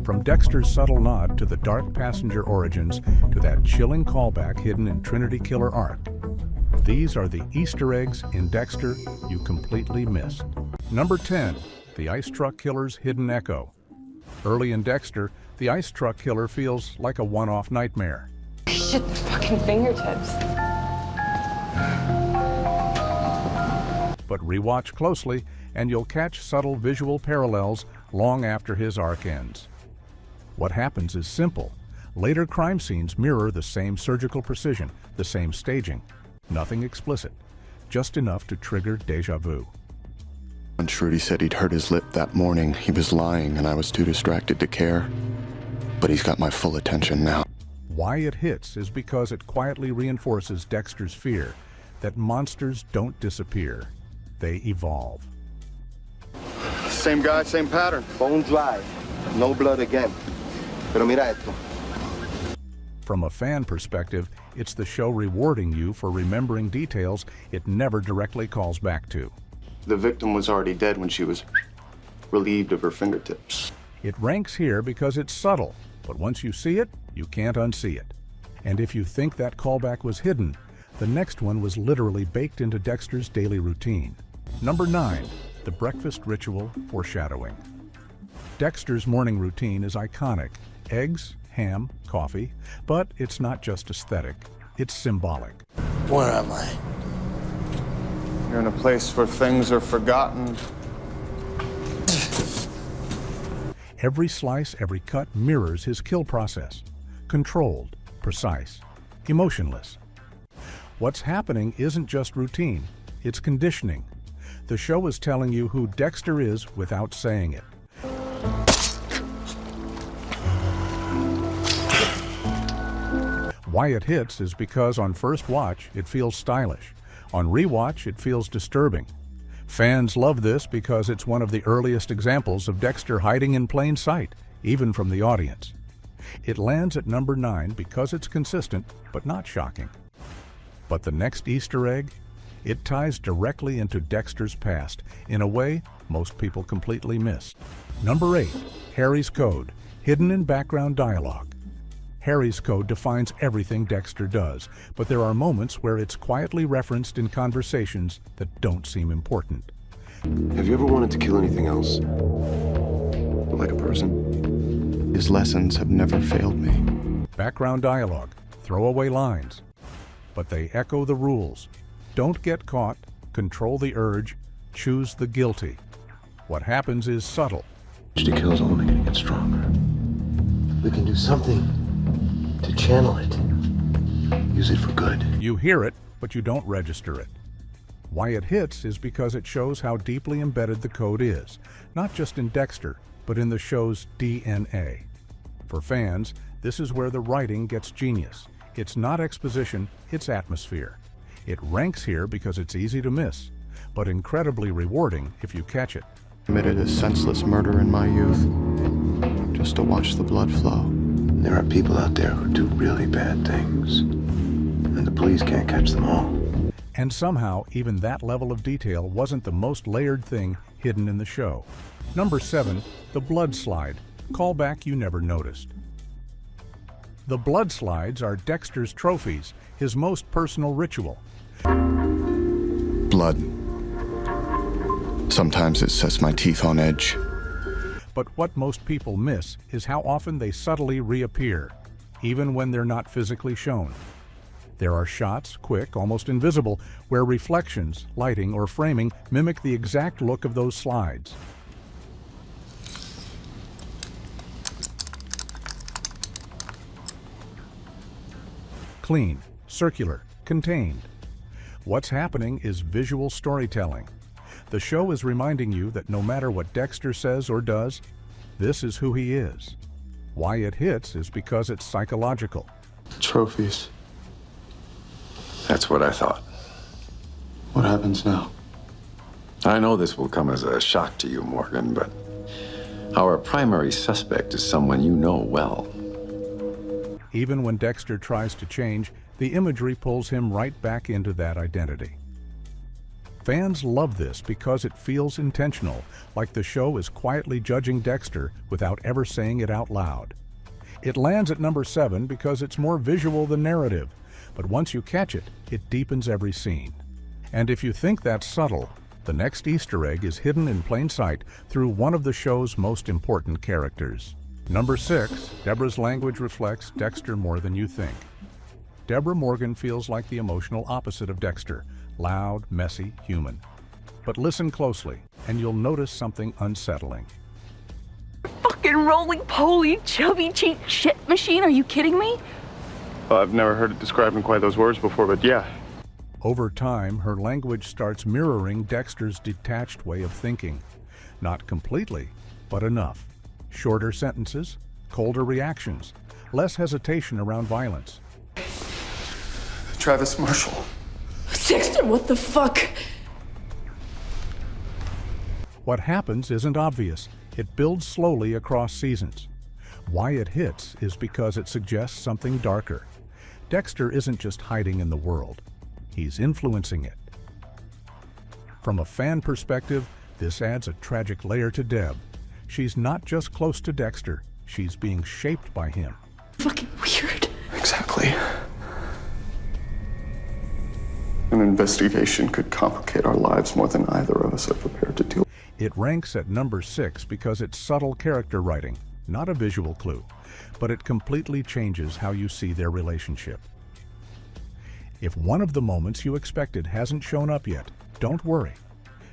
From Dexter's subtle nod to the dark passenger origins to that chilling callback hidden in Trinity Killer Arc, these are the Easter eggs in Dexter you completely missed. Number 10, the Ice Truck Killer's Hidden Echo. Early in Dexter, the Ice Truck Killer feels like a one-off nightmare. Shit, the fucking fingertips. But rewatch closely and you'll catch subtle visual parallels long after his arc ends. What happens is simple. Later crime scenes mirror the same surgical precision, the same staging. Nothing explicit, just enough to trigger déjà vu. When Trudy said he'd hurt his lip that morning, he was lying and I was too distracted to care. But he's got my full attention now. Why it hits is because it quietly reinforces Dexter's fear that monsters don't disappear, they evolve. Same guy, same pattern. Bone dry, no blood again. Pero mira esto. From a fan perspective, it's the show rewarding you for remembering details it never directly calls back to. The victim was already dead when she was relieved of her fingertips. It ranks here because it's subtle, but once you see it, you can't unsee it. And if you think that callback was hidden, the next one was literally baked into Dexter's daily routine. Number 9, the breakfast ritual foreshadowing. Dexter's morning routine is iconic. Eggs, ham, coffee, but it's not just aesthetic, it's symbolic. Where am I? You're in a place where things are forgotten. Every slice, every cut mirrors his kill process. Controlled, precise, emotionless. What's happening isn't just routine, it's conditioning. The show is telling you who Dexter is without saying it. Why it hits is because on first watch, it feels stylish. On rewatch, it feels disturbing. Fans love this because it's one of the earliest examples of Dexter hiding in plain sight, even from the audience. It lands at number 9 because it's consistent, but not shocking. But the next Easter egg? It ties directly into Dexter's past in a way most people completely missed. Number 8, Harry's Code, hidden in background dialogue. Harry's Code defines everything Dexter does, but there are moments where it's quietly referenced in conversations that don't seem important. Have you ever wanted to kill anything else? Like a person? His lessons have never failed me. Background dialogue, throwaway lines, but they echo the rules. Don't get caught, control the urge, choose the guilty. What happens is subtle. To kill is only going to get stronger. We can do something to channel it. Use it for good. You hear it, but you don't register it. Why it hits is because it shows how deeply embedded the code is, not just in Dexter, but in the show's DNA. For fans, this is where the writing gets genius. It's not exposition, it's atmosphere. It ranks here because it's easy to miss, but incredibly rewarding if you catch it. Committed a senseless murder in my youth, just to watch the blood flow. There are people out there who do really bad things, and the police can't catch them all. And somehow, even that level of detail wasn't the most layered thing hidden in the show. Number 7, the blood slide, callback you never noticed. The blood slides are Dexter's trophies, his most personal ritual. Blood. Sometimes it sets my teeth on edge. But what most people miss is how often they subtly reappear, even when they're not physically shown. There are shots, quick, almost invisible, where reflections, lighting, or framing mimic the exact look of those slides. Clean, circular, contained. What's happening is visual storytelling. The show is reminding you that no matter what Dexter says or does, this is who he is. Why it hits is because it's psychological. Trophies. That's what I thought. What happens now? I know this will come as a shock to you, Morgan, but our primary suspect is someone you know well. Even when Dexter tries to change, the imagery pulls him right back into that identity. Fans love this because it feels intentional, like the show is quietly judging Dexter without ever saying it out loud. It lands at number 7 because it's more visual than narrative, but once you catch it, it deepens every scene. And if you think that's subtle, the next Easter egg is hidden in plain sight through one of the show's most important characters. Number 6, Deborah's language reflects Dexter more than you think. Deborah Morgan feels like the emotional opposite of Dexter, loud, messy, human. But listen closely, and you'll notice something unsettling. Fucking roly-poly, chubby cheek shit machine, are you kidding me? Well, I've never heard it described in quite those words before, but yeah. Over time, her language starts mirroring Dexter's detached way of thinking. Not completely, but enough. Shorter sentences, colder reactions, less hesitation around violence. Travis Marshall. Dexter, what the fuck? What happens isn't obvious. It builds slowly across seasons. Why it hits is because it suggests something darker. Dexter isn't just hiding in the world. He's influencing it. From a fan perspective, this adds a tragic layer to Deb. She's not just close to Dexter, she's being shaped by him. Fucking weird. Exactly. An investigation could complicate our lives more than either of us are prepared to deal. It ranks at number 6 because it's subtle character writing, not a visual clue, but it completely changes how you see their relationship. If one of the moments you expected hasn't shown up yet, don't worry,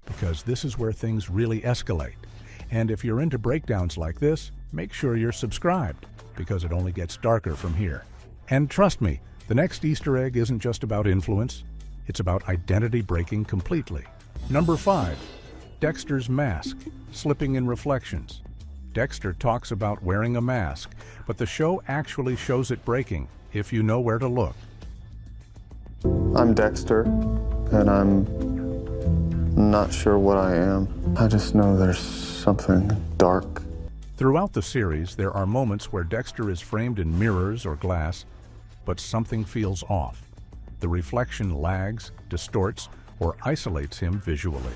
because this is where things really escalate. And if you're into breakdowns like this, make sure you're subscribed, because it only gets darker from here. And trust me, the next Easter egg isn't just about influence, it's about identity breaking completely. Number 5, Dexter's mask, slipping in reflections. Dexter talks about wearing a mask, but the show actually shows it breaking, if you know where to look. I'm Dexter, and I'm not sure what I am. I just know there's something dark. Throughout the series, there are moments where Dexter is framed in mirrors or glass, but something feels off. The reflection lags, distorts, or isolates him visually.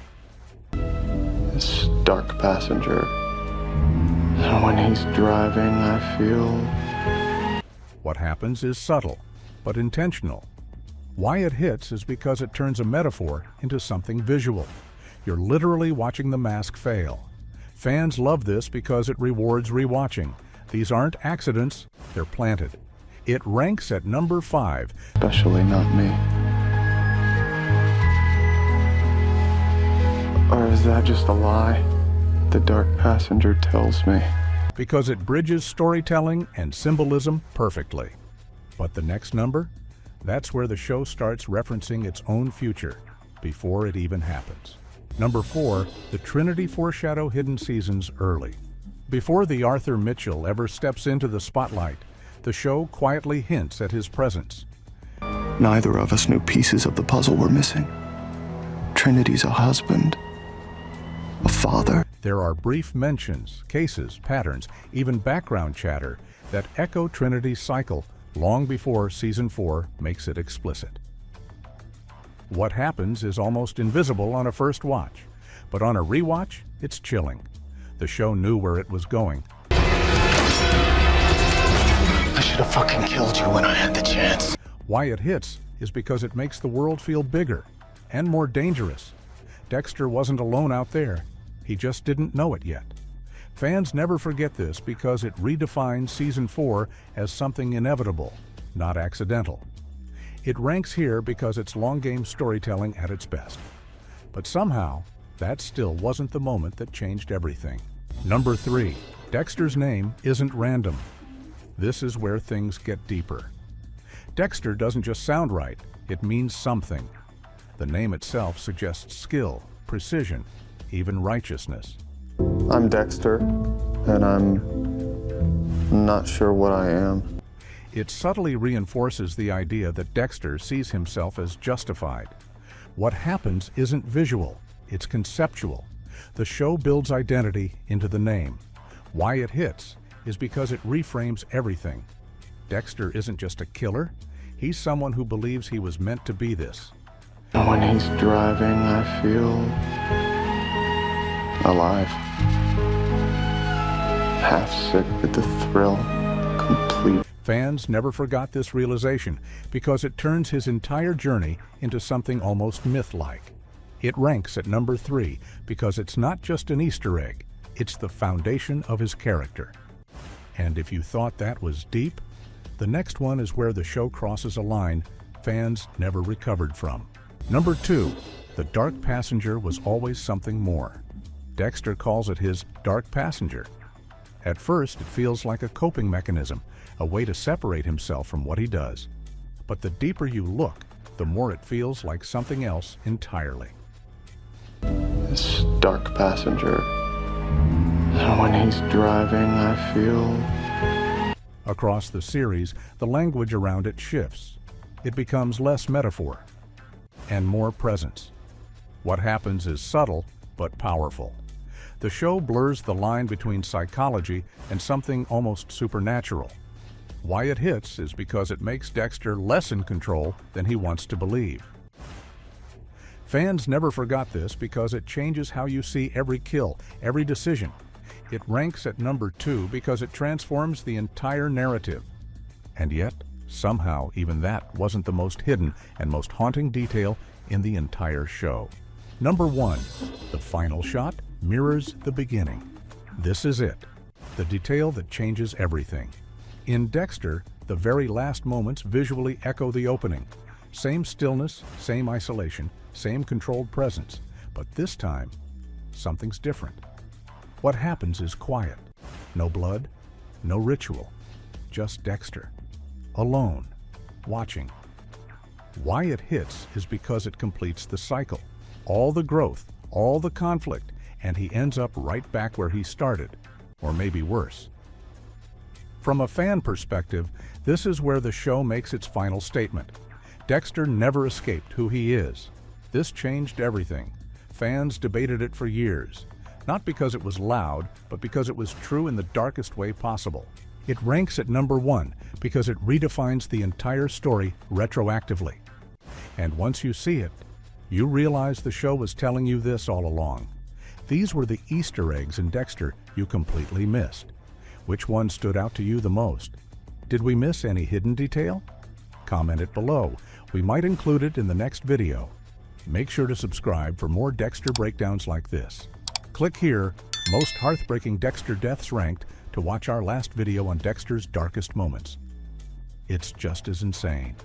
This dark passenger. And when he's driving, I feel... What happens is subtle, but intentional. Why it hits is because it turns a metaphor into something visual. You're literally watching the mask fail. Fans love this because it rewards rewatching. These aren't accidents, they're planted. It ranks at number 5. Especially not me. Or is that just a lie the dark passenger tells me? Because it bridges storytelling and symbolism perfectly. But the next number? That's where the show starts referencing its own future, before it even happens. Number 4, the Trinity foreshadow hidden seasons early. Before the Arthur Mitchell ever steps into the spotlight, the show quietly hints at his presence. Neither of us knew pieces of the puzzle were missing. Trinity's a husband, a father. There are brief mentions, cases, patterns, even background chatter that echo Trinity's cycle long before Season 4 makes it explicit. What happens is almost invisible on a first watch, but on a rewatch, it's chilling. The show knew where it was going. I should have fucking killed you when I had the chance. Why it hits is because it makes the world feel bigger and more dangerous. Dexter wasn't alone out there. He just didn't know it yet. Fans never forget this because it redefines Season 4 as something inevitable, not accidental. It ranks here because it's long-game storytelling at its best. But somehow, that still wasn't the moment that changed everything. Number 3, Dexter's name isn't random. This is where things get deeper. Dexter doesn't just sound right, it means something. The name itself suggests skill, precision, even righteousness. I'm Dexter, and I'm not sure what I am. It subtly reinforces the idea that Dexter sees himself as justified. What happens isn't visual, it's conceptual. The show builds identity into the name. Why it hits is because it reframes everything. Dexter isn't just a killer, he's someone who believes he was meant to be this. When he's driving, I feel alive. Half sick with the thrill, complete. Fans never forgot this realization because it turns his entire journey into something almost myth-like. It ranks at number 3 because it's not just an Easter egg, it's the foundation of his character. And if you thought that was deep, the next one is where the show crosses a line fans never recovered from. Number 2, the dark passenger was always something more. Dexter calls it his dark passenger. At first, it feels like a coping mechanism, a way to separate himself from what he does. But the deeper you look, the more it feels like something else entirely. This dark passenger. And when he's driving, I feel. Across the series, the language around it shifts. It becomes less metaphor and more presence. What happens is subtle but powerful. The show blurs the line between psychology and something almost supernatural. Why it hits is because it makes Dexter less in control than he wants to believe. Fans never forgot this because it changes how you see every kill, every decision. It ranks at number 2 because it transforms the entire narrative. And yet, somehow, even that wasn't the most hidden and most haunting detail in the entire show. Number 1, the final shot mirrors the beginning. This is it, the detail that changes everything. In Dexter, the very last moments visually echo the opening. Same stillness, same isolation, same controlled presence, but this time, something's different. What happens is quiet. No blood, no ritual, just Dexter, alone, watching. Why it hits is because it completes the cycle. All the growth, all the conflict, and he ends up right back where he started, or maybe worse. From a fan perspective, this is where the show makes its final statement. Dexter never escaped who he is. This changed everything. Fans debated it for years, not because it was loud, but because it was true in the darkest way possible. It ranks at number 1 because it redefines the entire story retroactively. And once you see it, you realize the show was telling you this all along. These were the Easter eggs in Dexter you completely missed. Which one stood out to you the most? Did we miss any hidden detail? Comment it below. We might include it in the next video. Make sure to subscribe for more Dexter breakdowns like this. Click here, Most Heartbreaking Dexter Deaths Ranked, to watch our last video on Dexter's darkest moments. It's just as insane.